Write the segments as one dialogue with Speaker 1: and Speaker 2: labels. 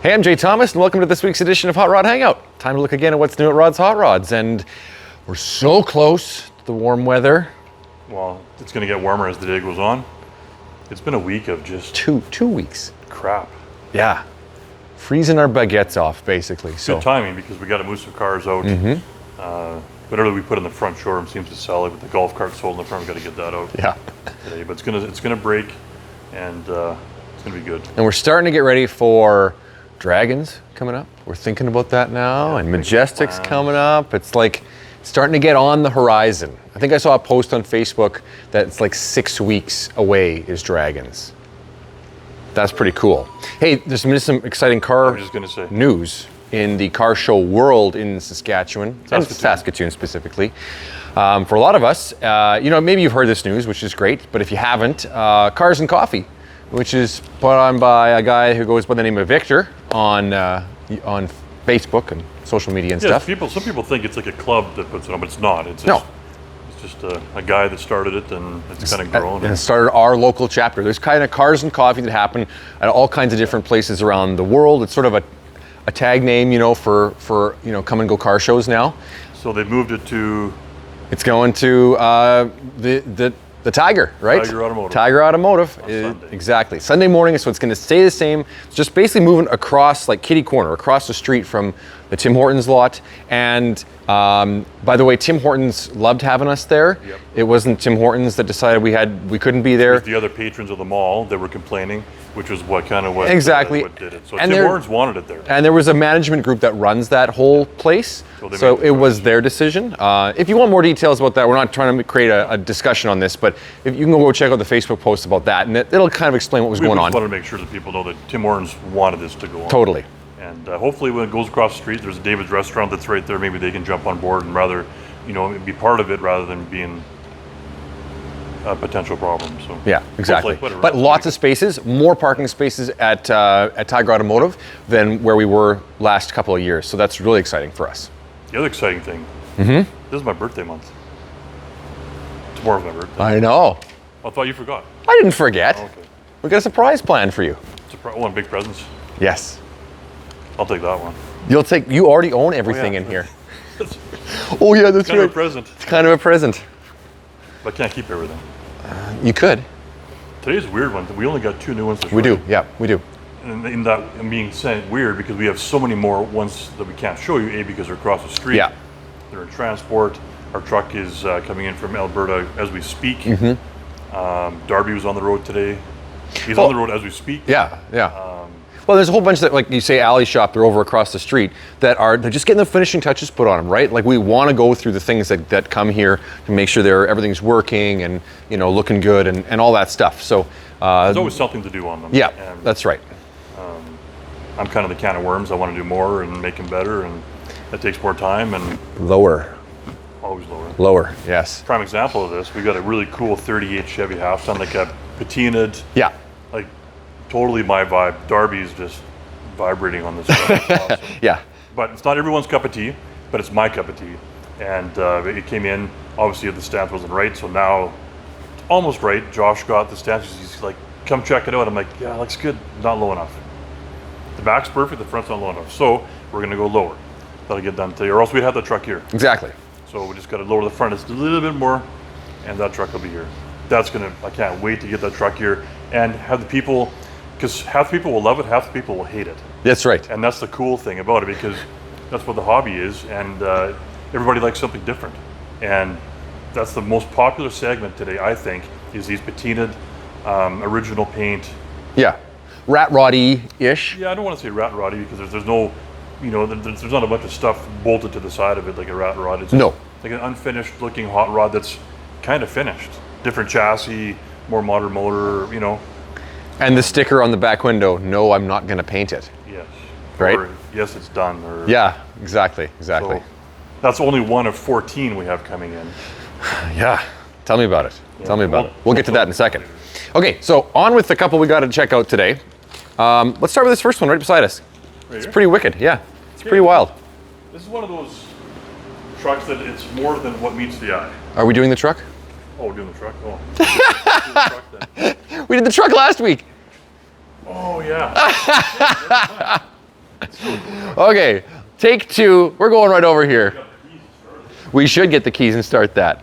Speaker 1: Hey, I'm Jay Thomas, and welcome to this week's edition of Hot Rod Hangout. Time to look again at what's new at Rod's Hot Rods, and we're so close to the warm weather.
Speaker 2: Well, it's going to get warmer as the day goes on. It's been a week of just
Speaker 1: two weeks.
Speaker 2: Crap.
Speaker 1: Yeah, freezing our baguettes off, basically. So
Speaker 2: good timing because we got to move some cars out. Whatever we put in the front showroom seems to sell it. With the golf cart sold in the front, we got to get that out.
Speaker 1: Yeah.
Speaker 2: Today, but it's gonna break, and it's gonna be good.
Speaker 1: And we're starting to get ready for Dragons coming up. We're thinking about that now, and Majestic's coming up. It's like starting to get on the horizon. I think I saw a post on Facebook that it's like 6 weeks away is Dragons. That's pretty cool. Hey, there's some exciting car news in the car show world in Saskatchewan, and Saskatoon specifically. For a lot of us, maybe you've heard this news, which is great, but if you haven't, Cars and Coffee, which is put on by a guy who goes by the name of Victor on Facebook and social media and stuff.
Speaker 2: Some people think it's like a club that puts it on, but it's not. It's just a guy that started it, and it's kind of grown.
Speaker 1: And started our local chapter. There's kind of Cars and Coffee that happen at all kinds of different places around the world. It's sort of a tag name, for come and go car shows now.
Speaker 2: So they've moved it to.
Speaker 1: It's going to the Tiger, right? Tiger Automotive. Exactly. Sunday morning, so it's going to stay the same. It's just basically moving across, like kitty corner, across the street from the Tim Hortons lot. And by the way, Tim Hortons loved having us there. Yep. It wasn't Tim Hortons that decided we couldn't be there.
Speaker 2: It was the other patrons of the mall that were complaining, which was what
Speaker 1: exactly
Speaker 2: what did it. So and Tim Hortons wanted it there.
Speaker 1: And there was a management group that runs that whole place. So it was their decision. If you want more details about that, we're not trying to create a discussion on this, but if you can go check out the Facebook post about that, and it'll kind of explain what was going on.
Speaker 2: We just wanted to make sure that people know that Tim Hortons wanted this to go on.
Speaker 1: Totally.
Speaker 2: And hopefully when it goes across the street, there's a David's restaurant that's right there. Maybe they can jump on board and rather, be part of it rather than being a potential problem. So
Speaker 1: yeah, exactly. But lots of spaces, more parking spaces at Tiger Automotive than where we were last couple of years. So that's really exciting for us.
Speaker 2: The other exciting thing, this is my birthday month. Tomorrow's my birthday.
Speaker 1: I know.
Speaker 2: I thought you forgot.
Speaker 1: I didn't forget.
Speaker 2: Oh, okay.
Speaker 1: We got a surprise planned for you.
Speaker 2: One big presents.
Speaker 1: Yes.
Speaker 2: I'll take that one.
Speaker 1: You already own everything in here. Oh yeah, that's right.
Speaker 2: Kind of a present.
Speaker 1: It's kind of a present.
Speaker 2: But I can't keep everything.
Speaker 1: You could.
Speaker 2: Today's a weird one. We only got 2 new ones to show.
Speaker 1: We do, yeah, we do.
Speaker 2: And in that, I'm being said weird because we have so many more ones that we can't show you. Because they're across the street.
Speaker 1: Yeah.
Speaker 2: They're in transport. Our truck is coming in from Alberta as we speak. Darby was on the road today. He's on the road as we speak.
Speaker 1: Yeah, yeah. Well, there's a whole bunch that, like you say, Alley Shop, they're over across the street, they're just getting the finishing touches put on them, right? Like we want to go through the things that come here to make sure everything's working and, looking good and all that stuff. So
Speaker 2: there's always something to do on them.
Speaker 1: Yeah, that's right.
Speaker 2: I'm kind of the can of worms. I want to do more and make them better, and that takes more time and
Speaker 1: lower.
Speaker 2: Always lower.
Speaker 1: Lower, yes.
Speaker 2: Prime example of this, we got a really cool 38 Chevy half ton, like a patinaed.
Speaker 1: Yeah.
Speaker 2: Like totally my vibe. Darby's just vibrating on this stuff. Awesome.
Speaker 1: Yeah.
Speaker 2: But it's not everyone's cup of tea, but it's my cup of tea. And it came in, obviously the stance wasn't right, so now it's almost right. Josh got the stance, he's like, come check it out. I'm like, yeah, looks good, not low enough. The back's perfect, the front's not low enough. So we're gonna go lower. That'll get done today, or else we'd have the truck here.
Speaker 1: Exactly.
Speaker 2: So we just gotta lower the front just a little bit more, and that truck will be here. I can't wait to get that truck here and have the people, because half the people will love it, half the people will hate it.
Speaker 1: That's right.
Speaker 2: And that's the cool thing about it, because that's what the hobby is, and everybody likes something different. And that's the most popular segment today, I think, is these patinaed original paint.
Speaker 1: Yeah, rat roddy-ish.
Speaker 2: Yeah, I don't want to say rat roddy because there's no, there's not a bunch of stuff bolted to the side of it like a rat rod. It's
Speaker 1: no.
Speaker 2: Like an unfinished looking hot rod that's kind of finished. Different chassis, more modern motor,
Speaker 1: And the sticker on the back window, no, I'm not going to paint it.
Speaker 2: Yes.
Speaker 1: Right?
Speaker 2: Or, yes, it's done. Or,
Speaker 1: yeah, exactly. So
Speaker 2: that's only one of 14 we have coming in.
Speaker 1: Yeah, tell me about it. Yeah, tell me about it. We'll get to that in a second. Okay, so on with the couple we got to check out today. Let's start with this first one right beside us. It's pretty wicked, yeah. It's pretty wild.
Speaker 2: This is one of those trucks that it's more than what meets the eye.
Speaker 1: Are we doing the truck?
Speaker 2: Oh, we're doing the truck? Oh. Do the truck then.
Speaker 1: We did the truck last week.
Speaker 2: Oh, yeah.
Speaker 1: Okay, take two. We're going right over here. We should get the keys and start that.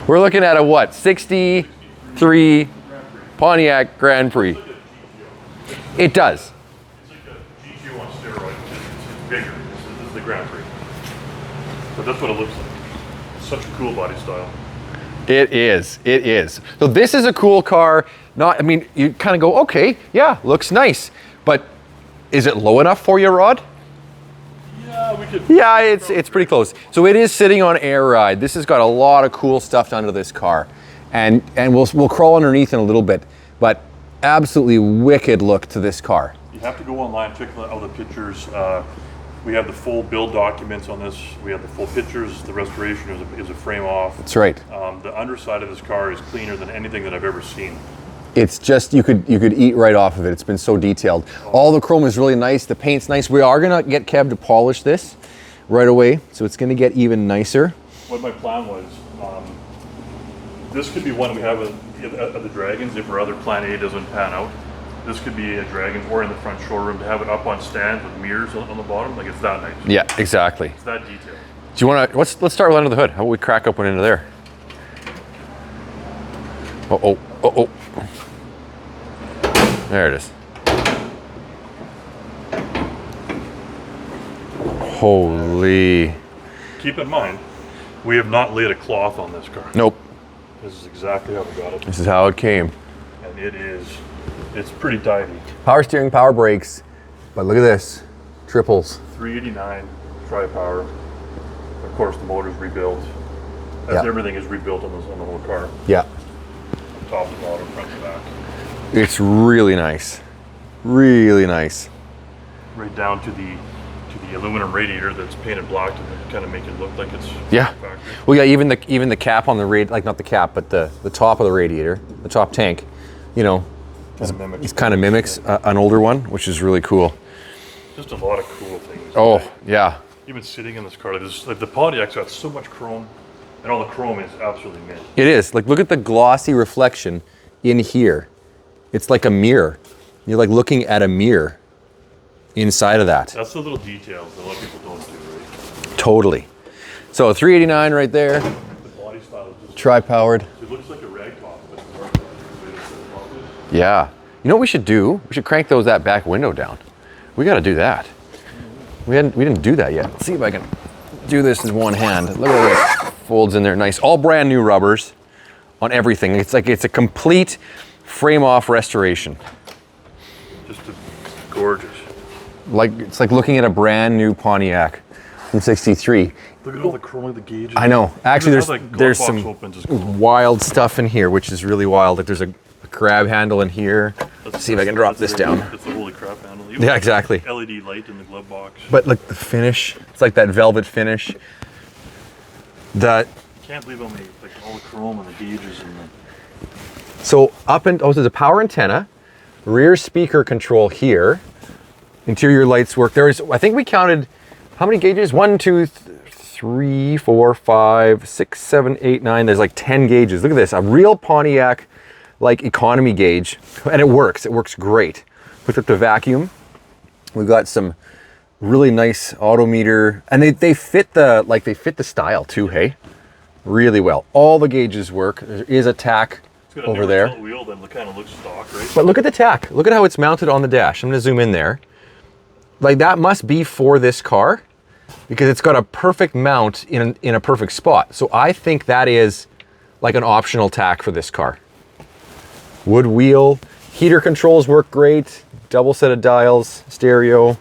Speaker 1: We're looking at a what? 63 Pontiac Grand Prix. It does.
Speaker 2: It's like a GQ on steroids. It's bigger. This is the Grand Prix. But that's what it looks like. It's such a cool body style.
Speaker 1: It is. It is. So this is a cool car. Not, I mean, you kind of go, okay, yeah, looks nice. But is it low enough for you, Rod?
Speaker 2: Yeah, we could.
Speaker 1: Yeah, it's pretty close. So it is sitting on air ride. This has got a lot of cool stuff done to this car, and we'll crawl underneath in a little bit. But absolutely wicked look to this car.
Speaker 2: You have to go online, check out the pictures. We have the full build documents on this. We have the full pictures. The restoration is a frame off.
Speaker 1: That's right.
Speaker 2: The underside of this car is cleaner than anything that I've ever seen.
Speaker 1: It's just, you could eat right off of it. It's been so detailed. All the chrome is really nice. The paint's nice. We are gonna get Kev to polish this right away, so it's gonna get even nicer.
Speaker 2: What my plan was, this could be one we have at the Dragons if our other plan A doesn't pan out. This could be a Dragon or in the front showroom to have it up on stands with mirrors on the bottom. Like, it's that nice.
Speaker 1: Yeah, exactly.
Speaker 2: It's that detailed.
Speaker 1: Do you wanna, let's start with under the hood. How about we crack up one into there? Uh-oh, uh-oh. There it is. Holy.
Speaker 2: Keep in mind, we have not laid a cloth on this car.
Speaker 1: Nope.
Speaker 2: This is exactly how we got it.
Speaker 1: This is how it came.
Speaker 2: And it's pretty tidy.
Speaker 1: Power steering, power brakes. But look at this. Triples.
Speaker 2: 389 tri-power. Of course, the motor's rebuilt. As everything is rebuilt on the whole car.
Speaker 1: Yeah.
Speaker 2: Top to bottom, front to back.
Speaker 1: It's really nice. Really nice.
Speaker 2: Right down to the aluminum radiator that's painted black to kind of make it look like it's factory.
Speaker 1: Well, yeah, even the cap on the like not the cap, but the top of the radiator, the top tank, you know, it kind of mimics an older one, which is really cool.
Speaker 2: Just a lot of cool things.
Speaker 1: Oh, yeah.
Speaker 2: Even sitting in this car, like the Pontiac's got so much chrome, and all the chrome is absolutely mint.
Speaker 1: It is. Like, look at the glossy reflection in here. It's like a mirror. You're like looking at a mirror inside of that.
Speaker 2: That's the little details that a lot of people don't do, right?
Speaker 1: Totally. So 389 right there.
Speaker 2: The body style is just
Speaker 1: Tri-powered.
Speaker 2: It looks like a rag top, but it's more like
Speaker 1: Yeah. You know what we should do? We should crank that back window down. We got to do that. We didn't do that yet. Let's see if I can do this in one hand. Look at this. Folds in there nice. All brand new rubbers on everything. It's like it's a complete frame off restoration.
Speaker 2: just gorgeous.
Speaker 1: Like, it's like looking at a brand new Pontiac from '63.
Speaker 2: Look at all the chrome of the gauges.
Speaker 1: I know. Actually,
Speaker 2: How that glove
Speaker 1: there's
Speaker 2: box
Speaker 1: some
Speaker 2: opens is cool.
Speaker 1: wild stuff in here, which is really wild. Like, there's a grab handle in here. Let's see if I can drop this down.
Speaker 2: That's the holy crap handle.
Speaker 1: Yeah, exactly.
Speaker 2: LED light in the glove box.
Speaker 1: But like the finish, it's like that velvet finish. That.
Speaker 2: Can't believe how many, like all the chrome and the gauges and the.
Speaker 1: So there's a power antenna, rear speaker control here. Interior lights work. I think we counted how many gauges? 1, 2, 3, 4, 5, 6, 7, 8, 9. There's like 10 gauges. Look at this, a real Pontiac like economy gauge, and it works. It works great. Hooked up to vacuum. We've got some really nice odometer, and they fit the style too. Hey, really well. All the gauges work. There is a tack over there.
Speaker 2: It's got a wheel that kind of looks stock, right?
Speaker 1: But look at the tack. Look at how it's mounted on the dash. I'm going to zoom in there. Like, that must be for this car because it's got a perfect mount in a perfect spot. So I think that is like an optional tack for this car. Wood wheel, heater controls work great. Double set of dials, stereo.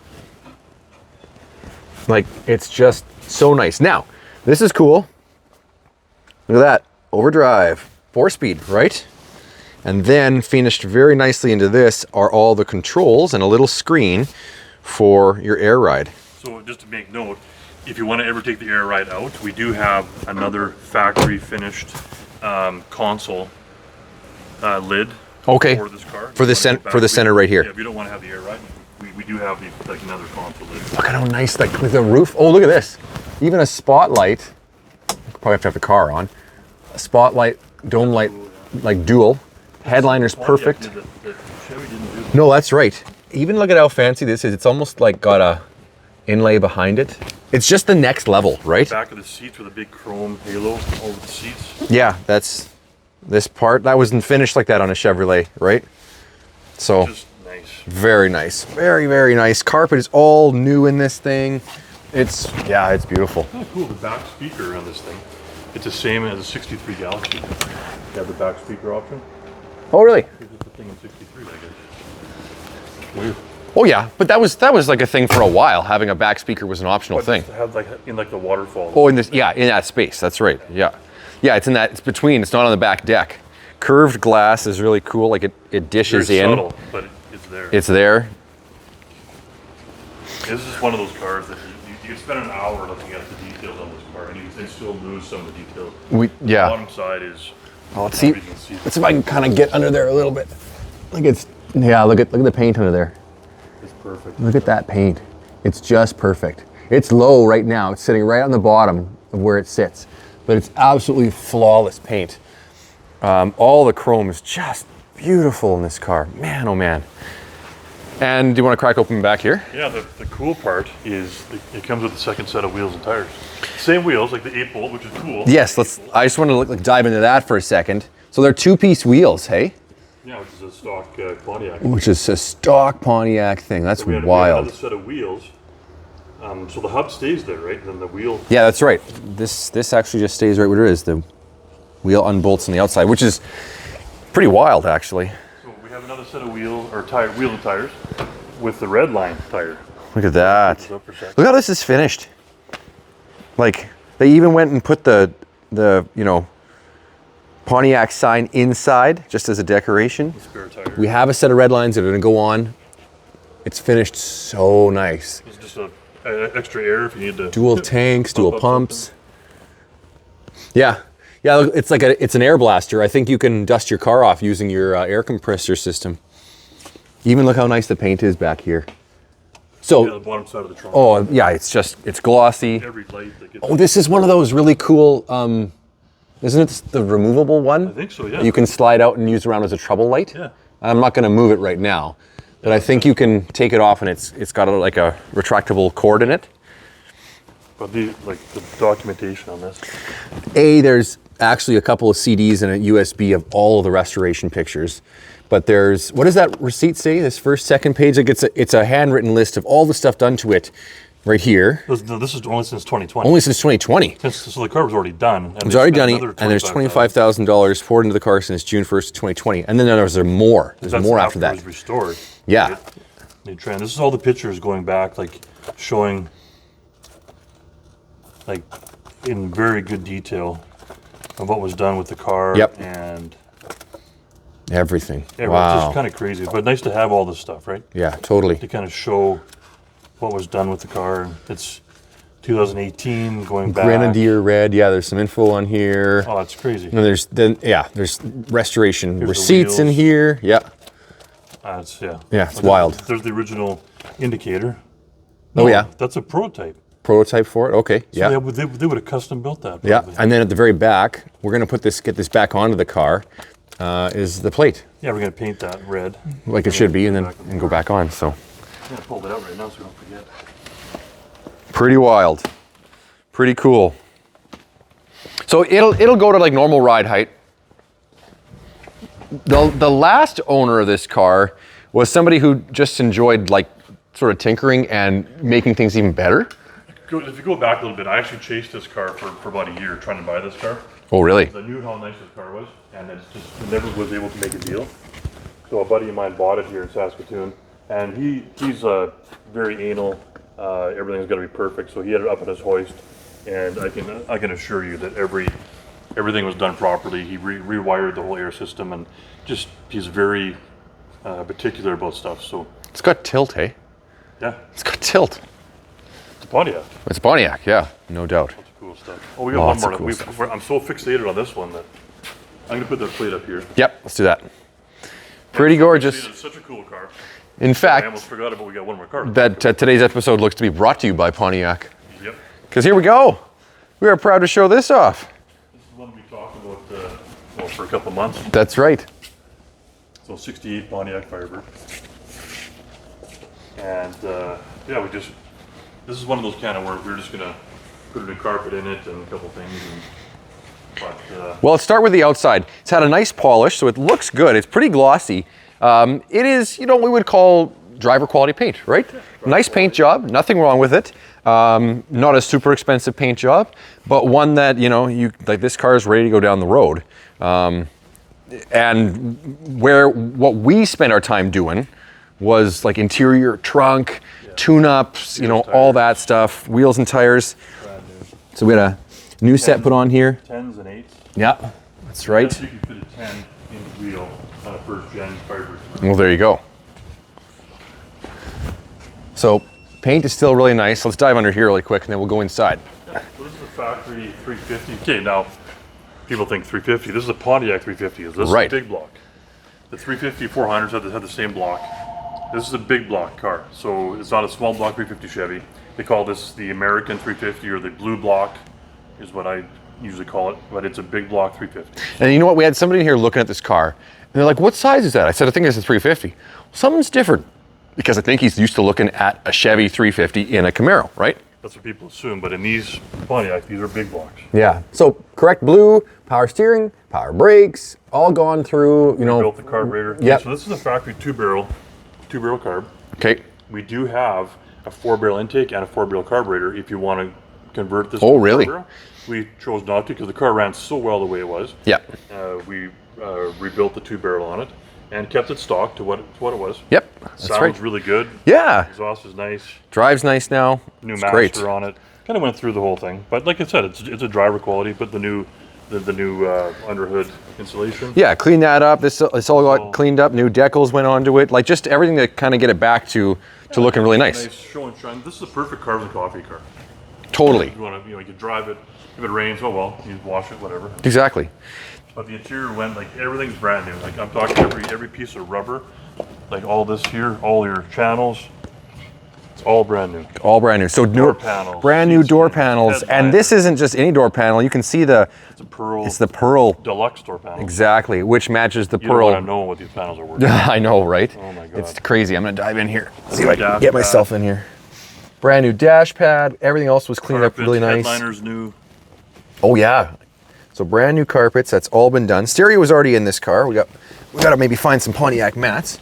Speaker 1: Like, it's just so nice. Now, this is cool. Look at that, overdrive, 4-speed, right? And then finished very nicely into this are all the controls and a little screen for your air ride.
Speaker 2: So just to make note, if you want to ever take the air ride out, we do have another factory finished console lid.
Speaker 1: Okay.
Speaker 2: For this car.
Speaker 1: For the center right here.
Speaker 2: Yeah, if you don't want to have the air ride, we do have like another console lid.
Speaker 1: Look at how nice, like with the roof. Oh, look at this. Even a spotlight. Probably have to have the car on. A spotlight, dome light, like dual. Headliner's perfect.
Speaker 2: The Chevy didn't do that.
Speaker 1: No, that's right. even look at how fancy this is. It's almost like got a inlay behind it. It's just the next level, right?
Speaker 2: Back of the seats with a big chrome halo over the seats.
Speaker 1: Yeah, that's this part. That wasn't finished like that on a Chevrolet, right? So
Speaker 2: Just nice.
Speaker 1: very nice. Very, very nice. Carpet is all new in this thing. It's beautiful.
Speaker 2: Kind of cool, the back speaker on this thing. It's the same as a 63 Galaxy. You have the back speaker option.
Speaker 1: Oh, really?
Speaker 2: This is the thing in 63, I guess. Weird.
Speaker 1: Oh yeah, but that was like a thing for a while. Having a back speaker was an optional thing.
Speaker 2: It had like in like the waterfall.
Speaker 1: Oh, in that space. That's right. Yeah, it's between. It's not on the back deck. Curved glass is really cool. Like it dishes
Speaker 2: Very
Speaker 1: in.
Speaker 2: subtle, but it's there.
Speaker 1: It's there.
Speaker 2: This is one of those cars that you can spend an hour looking at the details on this car, and you can still lose some of the details. The bottom side is.
Speaker 1: Oh, let's see. Let's see if I can kind of get under there a little bit. Look at the paint under there.
Speaker 2: It's perfect.
Speaker 1: Look at that paint. It's just perfect. It's low right now. It's sitting right on the bottom of where it sits, but it's absolutely flawless paint. All the chrome is just beautiful in this car. Man, oh man. And do you want to crack open back here?
Speaker 2: Yeah, the cool part is it comes with a second set of wheels and tires. Same wheels, like the 8-bolt, which is cool.
Speaker 1: Yes, I just want to dive into that for a second. So they're 2-piece wheels, hey?
Speaker 2: Yeah, which is a stock Pontiac.
Speaker 1: Which is a stock Pontiac thing. That's
Speaker 2: We had
Speaker 1: wild.
Speaker 2: another set of wheels. So the hub stays there, right? And then the wheel.
Speaker 1: Yeah, that's right. This actually just stays right where it is. The wheel unbolts on the outside, which is pretty wild, actually.
Speaker 2: So we have another set of wheel and tires with the red line tire.
Speaker 1: Look at that. Look how this is finished. Like they even went and put the Pontiac sign inside just as a decoration.
Speaker 2: Spare tire.
Speaker 1: We have a set of red lines that are going to go on. It's finished so nice.
Speaker 2: It's just a extra air if you need to.
Speaker 1: Dual tanks, dual
Speaker 2: up
Speaker 1: pumps.
Speaker 2: something.
Speaker 1: Yeah, it's like it's an air blaster. I think you can dust your car off using your air compressor system. Even look how nice the paint is back here. So,
Speaker 2: Yeah, the bottom side of the trunk.
Speaker 1: oh yeah, it's glossy.
Speaker 2: Every light that gets.
Speaker 1: Oh, this is one of those really cool. Isn't it the removable one?
Speaker 2: I think so. Yeah.
Speaker 1: You can slide out and use around as a trouble light.
Speaker 2: Yeah.
Speaker 1: I'm not going to move it right now, but I think you can take it off and it's got like a retractable cord in it.
Speaker 2: But the documentation on this.
Speaker 1: There's actually a couple of CDs and a USB of all of the restoration pictures. But there's, what does that receipt say? This second page, like it's a handwritten list of all the stuff done to it right here.
Speaker 2: This is only since 2020.
Speaker 1: Only since 2020.
Speaker 2: So the car was already done. And
Speaker 1: It's already done, and there's $25,000 poured into the car since June 1st, 2020. And then there's more. There's more after that.
Speaker 2: It was restored.
Speaker 1: Yeah.
Speaker 2: This is all the pictures going back, like showing, like in very good detail of what was done with the car.
Speaker 1: Yep.
Speaker 2: And
Speaker 1: Everything.
Speaker 2: It's
Speaker 1: Wow.
Speaker 2: just kind of crazy, but nice to have all this stuff, right?
Speaker 1: Yeah, totally.
Speaker 2: To kind of show what was done with the car. It's 2018 going back.
Speaker 1: Grenadier red. Yeah, there's some info on here.
Speaker 2: Oh, it's crazy.
Speaker 1: And there's restoration
Speaker 2: Here's the
Speaker 1: receipts in
Speaker 2: wheels.
Speaker 1: here. Yeah.
Speaker 2: Yeah,
Speaker 1: it's wild.
Speaker 2: There's the original indicator.
Speaker 1: Oh, yeah.
Speaker 2: That's a prototype.
Speaker 1: Prototype for it. Okay.
Speaker 2: So
Speaker 1: yeah.
Speaker 2: they would have custom built that.
Speaker 1: Yeah.
Speaker 2: Probably.
Speaker 1: And then at the very back, we're gonna get this back onto the car. Is the plate
Speaker 2: Yeah, we're gonna paint that red.
Speaker 1: like it should be, and then go back on. So
Speaker 2: Yeah, pulled it out right now so we don't forget.
Speaker 1: pretty wild, pretty cool. So it'll go to like normal ride height. The last owner of this car was somebody who just enjoyed like sort of tinkering and making things even better.
Speaker 2: If you go back a little bit, I actually chased this car for about a year trying to buy this car.
Speaker 1: Oh, really?
Speaker 2: I knew how nice this car was, and it's just never was able to make a deal. So a buddy of mine bought it here in Saskatoon, and he's very anal. Everything's got to be perfect, so he had it up at his hoist, and I can assure you that everything was done properly. He rewired the whole air system, and just he's very particular about stuff. So
Speaker 1: It's got tilt, hey?
Speaker 2: yeah,
Speaker 1: It's got tilt.
Speaker 2: it's a Pontiac.
Speaker 1: It's Pontiac, yeah, no doubt.
Speaker 2: Lots of cool stuff. Oh, we got
Speaker 1: Lots
Speaker 2: one
Speaker 1: of
Speaker 2: more.
Speaker 1: cool stuff.
Speaker 2: I'm so fixated on this one that I'm gonna put that plate up here.
Speaker 1: Yep, let's do that. Pretty gorgeous.
Speaker 2: It's such a cool car.
Speaker 1: In
Speaker 2: I
Speaker 1: fact,
Speaker 2: almost forgot about we got one more car.
Speaker 1: that today's episode looks to be brought to you by Pontiac.
Speaker 2: Yep.
Speaker 1: Because here we go. We are proud to show this off.
Speaker 2: This is one we talked about for a couple of months.
Speaker 1: That's right.
Speaker 2: So 68 Pontiac Firebird. And yeah, this is one of those kind of where we're just gonna put a new carpet in it and a couple things.
Speaker 1: Well, let's start with the outside. It's had a nice polish, so it looks good. It's pretty glossy. It is, you know, what we would call driver quality paint, right?
Speaker 2: Yeah,
Speaker 1: nice paint job, nothing wrong with it. Not a super expensive paint job, but one that, you know, like this car is ready to go down the road. And what we spent our time doing was like interior trunk, tune-ups, you know, all that stuff, wheels and tires. So we had a new set put on here.
Speaker 2: 10s and 8s.
Speaker 1: Yeah, that's right.
Speaker 2: You can fit a 10 in the wheel on a first-gen Firebird.
Speaker 1: Well, there you go. So paint is still really nice. Let's dive under here really quick and then we'll go inside.
Speaker 2: Yeah, so this is a factory 350. Okay, now people think 350. This is a Pontiac 350. This is a big block. The 350 400s have the same block. This is a big block car, so it's not a small block 350 Chevy. They call this the American 350 or the blue block is what I usually call it, but it's a big block 350.
Speaker 1: And you know what? We had somebody in here looking at this car, and they're like, what size is that? I said, I think it's a 350. Something's different, because I think he's used to looking at a Chevy 350 in a Camaro, right?
Speaker 2: That's what people assume, but in these Pontiac, these are big blocks.
Speaker 1: Yeah. So correct blue, power steering, power brakes, all gone through, you know.
Speaker 2: Built the carburetor.
Speaker 1: Yeah.
Speaker 2: So this is a factory two-barrel carb.
Speaker 1: Okay.
Speaker 2: We do have a 4-barrel intake and a 4-barrel carburetor if you want to convert this.
Speaker 1: Oh,
Speaker 2: to
Speaker 1: really?
Speaker 2: carburetor. We chose not to because the car ran so well the way it was.
Speaker 1: Yeah.
Speaker 2: We rebuilt the 2-barrel on it and kept it stock to what it was.
Speaker 1: Yep. That's
Speaker 2: Sounds
Speaker 1: right.
Speaker 2: really good.
Speaker 1: Yeah.
Speaker 2: Exhaust is nice.
Speaker 1: Drives nice now.
Speaker 2: New
Speaker 1: It's
Speaker 2: master
Speaker 1: great.
Speaker 2: on it. Kind of went through the whole thing, but like I said, it's a driver quality. But the new underhood insulation.
Speaker 1: Yeah, clean that up. It's all got cleaned up. New decals went onto it. Like just everything to kind of get it back to looking really nice.
Speaker 2: Nice show and shine. This is a perfect carbon coffee car.
Speaker 1: Totally.
Speaker 2: You want to, you can drive it. If it rains, oh well, you wash it, whatever.
Speaker 1: Exactly.
Speaker 2: But the interior went like everything's brand new. Like I'm talking every piece of rubber, like all this here, all your channels, it's all brand new.
Speaker 1: All brand new. So
Speaker 2: Door panels,
Speaker 1: brand new door
Speaker 2: seats,
Speaker 1: panels, and
Speaker 2: headliner.
Speaker 1: this isn't just any door panel. You can see
Speaker 2: It's a pearl.
Speaker 1: it's the pearl.
Speaker 2: Deluxe door panel.
Speaker 1: Exactly, which matches the
Speaker 2: You don't
Speaker 1: pearl.
Speaker 2: want to know what these panels are worth.
Speaker 1: I know, right?
Speaker 2: Oh my God.
Speaker 1: It's crazy. I'm gonna dive in here. See if I can
Speaker 2: Dash
Speaker 1: get myself in here. Brand new dash pad. Everything else was cleaned up really nice.
Speaker 2: Headliner's new.
Speaker 1: Oh yeah. So brand new carpets. That's all been done. Stereo was already in this car. We got to maybe find some Pontiac mats.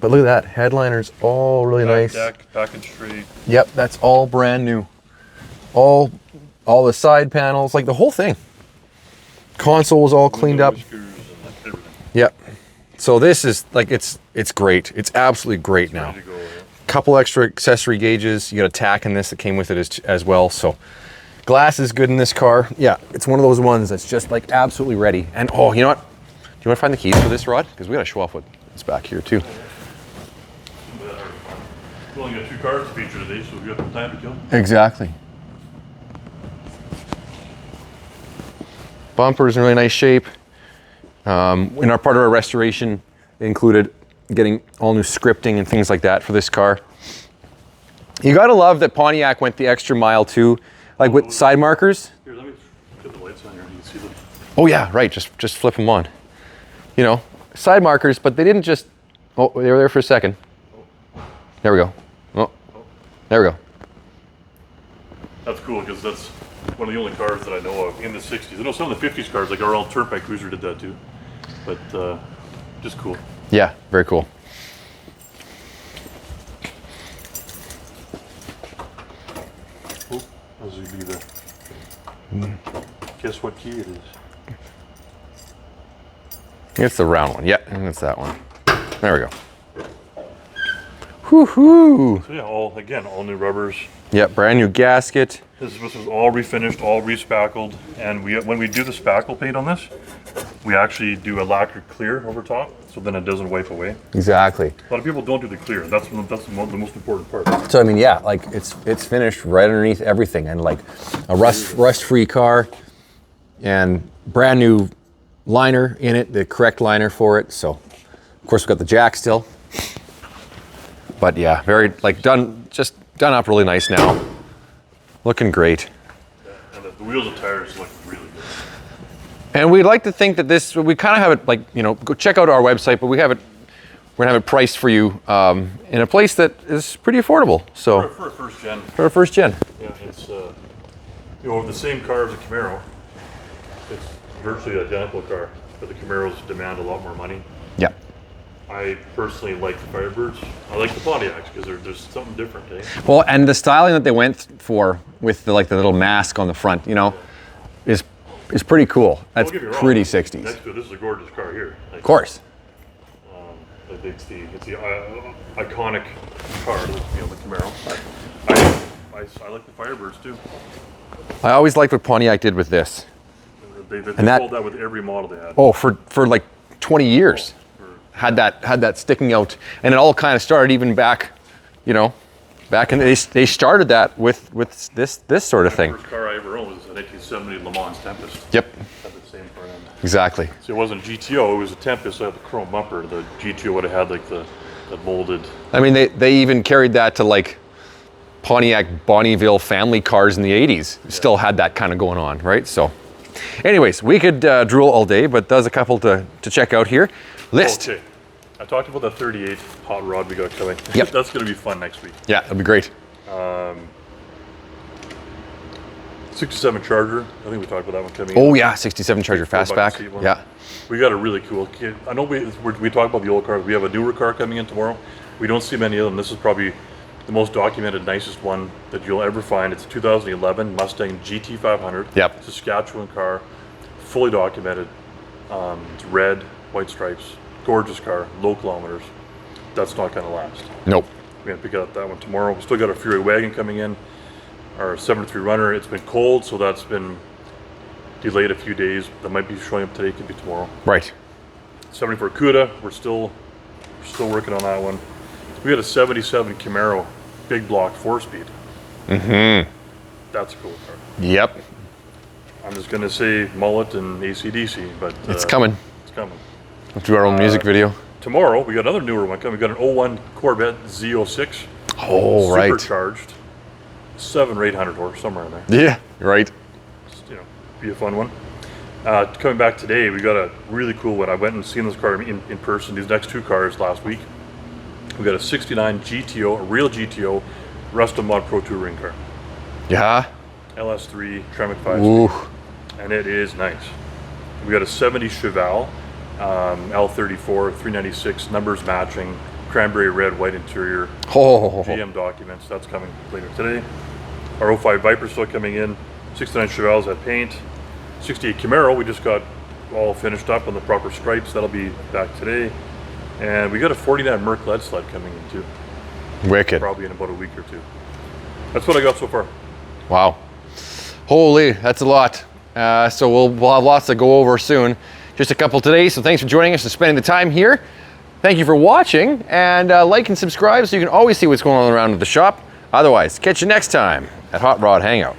Speaker 1: But look at that. Headliner's all really nice.
Speaker 2: Deck, package straight.
Speaker 1: Yep, that's all brand new. All the side panels, like the whole thing. Console was all cleaned up.
Speaker 2: Whiskers and everything.
Speaker 1: Yep. So this is like it's great. It's absolutely great now.
Speaker 2: Ready to go, yeah.
Speaker 1: Couple extra accessory gauges. You got a tack in this that came with it as well. So glass is good in this car. Yeah, it's one of those ones that's just like absolutely ready. And oh, you know what? Do you want to find the keys for this, Rod? Because we got to show off what's back here too.
Speaker 2: We only got 2 cars to feature today, so we've got some time to kill.
Speaker 1: Exactly. Bumper's in really nice shape. In our part of our restoration, it included getting all new scripting and things like that for this car. You gotta love that Pontiac went the extra mile too, like with side markers.
Speaker 2: Here, let me get the lights on here and you can see them.
Speaker 1: Oh yeah, right, just flip them on. You know, side markers, but they didn't just, oh, they were there for a second. There we go. Oh, there we go.
Speaker 2: That's cool because that's one of the only cars that I know of in the 60s. I know some of the 50s cars, like our old Turnpike Cruiser did that too. But just cool.
Speaker 1: Yeah, very cool.
Speaker 2: Oh, this would be the. Guess what key it is?
Speaker 1: It's the round one. Yeah, and it's that one. There we go. Whoo-hoo.
Speaker 2: So yeah, all new rubbers.
Speaker 1: Yep, brand new gasket.
Speaker 2: This was all refinished, all respackled, and when we do the spackle paint on this, we actually do a lacquer clear over top, so then it doesn't wipe away.
Speaker 1: Exactly.
Speaker 2: A lot of people don't do the clear. That's the most important part.
Speaker 1: So I mean, yeah, like it's finished right underneath everything, and like a rust-free car, and brand new liner in it, the correct liner for it. So, of course, we've got the jack still, but yeah, very like just done up really nice now, looking great.
Speaker 2: And the wheels and tires look really good.
Speaker 1: And we'd like to think that we kind of have it like, you know, go check out our website, but we have it we're gonna have it priced for you in a place that is pretty affordable. So
Speaker 2: For a first gen.
Speaker 1: for a first gen.
Speaker 2: Yeah, it's you know, the same car as a Camaro. It's virtually identical car, but the Camaros demand a lot more money.
Speaker 1: Yeah.
Speaker 2: I personally like the Firebirds. I like the Pontiacs because there's something different, eh?
Speaker 1: Well, and the styling that they went for with the, like the little mask on the front, you know, is pretty cool. That's
Speaker 2: Don't get me wrong,
Speaker 1: pretty 60s.
Speaker 2: Next to it, this is a gorgeous car here. Like,
Speaker 1: Of course.
Speaker 2: it's the iconic car, you know, the Camaro. I like the Firebirds too.
Speaker 1: I always liked what Pontiac did with this.
Speaker 2: They
Speaker 1: that-
Speaker 2: pulled that with every model they had.
Speaker 1: Oh, for like 20 years. Had that sticking out, and it all kind of started even back, you know, back in they started that with this sort of thing.
Speaker 2: The first car I ever owned was a 1970 Le Mans Tempest.
Speaker 1: Yep,
Speaker 2: Had the same front end.
Speaker 1: exactly.
Speaker 2: So it wasn't GTO, it was a Tempest. So it had the chrome bumper. The GTO would have had like the molded.
Speaker 1: I mean, they even carried that to like Pontiac Bonneville family cars in the 80s. Still had that kind of going on, right? So, anyways, we could drool all day, but there's a couple to check out here. List.
Speaker 2: Okay. I talked about the 38 hot rod we got coming.
Speaker 1: Yep.
Speaker 2: That's going to be fun next week.
Speaker 1: Yeah, that'd be great.
Speaker 2: 67 Charger. I think we talked about that one coming in.
Speaker 1: Oh yeah, 67 Charger
Speaker 2: bucket
Speaker 1: fastback.
Speaker 2: seat one.
Speaker 1: Yeah.
Speaker 2: We got a really cool kid. I know we talk about the old cars. We have a newer car coming in tomorrow. We don't see many of them. This is probably the most documented, nicest one that you'll ever find. It's a 2011 Mustang GT500.
Speaker 1: Yep.
Speaker 2: Saskatchewan car, fully documented. It's red, white stripes. Gorgeous car, low kilometers. That's not going to last.
Speaker 1: Nope.
Speaker 2: We're going to pick out that one tomorrow. We still got our Fury wagon coming in. Our 73 Runner. It's been cold, so that's been delayed a few days. That might be showing up today. Could be tomorrow.
Speaker 1: Right.
Speaker 2: 74 Cuda. We're still working on that one. We got a 77 Camaro, big block 4-speed.
Speaker 1: Mm-hmm.
Speaker 2: That's a cool car.
Speaker 1: Yep.
Speaker 2: I'm just going to say mullet and AC/DC, but
Speaker 1: It's coming.
Speaker 2: It's coming.
Speaker 1: We'll do our own music video.
Speaker 2: Tomorrow we got another newer one coming. We got an 01 Corvette Z06.
Speaker 1: Oh, right.
Speaker 2: Supercharged. 700 or 800 horse, somewhere in there.
Speaker 1: Yeah. Right.
Speaker 2: Just, you know, be a fun one. Coming back today, we got a really cool one. I went and seen this car in person. These next two cars last week. We got a 69 GTO, a real GTO, Rustum Mod Pro Touring car.
Speaker 1: Yeah.
Speaker 2: LS3 Tremec 5
Speaker 1: Ooh.
Speaker 2: speed. And it is nice. We got a 70 Cheval, L34, 396, numbers matching, cranberry red, white interior,
Speaker 1: Oh.
Speaker 2: GM documents. That's coming later today. Our 05 Viper still coming in. 69 Chevals had paint. 68 Camaro, we just got all finished up on the proper stripes. That'll be back today. And we got a 49 Merc lead sled coming in too,
Speaker 1: Wicked.
Speaker 2: probably in about a week or two. That's what I got so far.
Speaker 1: Wow. Holy, that's a lot. So we'll have lots to go over soon. Just a couple today, so thanks for joining us and spending the time here. Thank you for watching, and like and subscribe so you can always see what's going on around the shop. Otherwise, catch you next time at Hot Rod Hangout.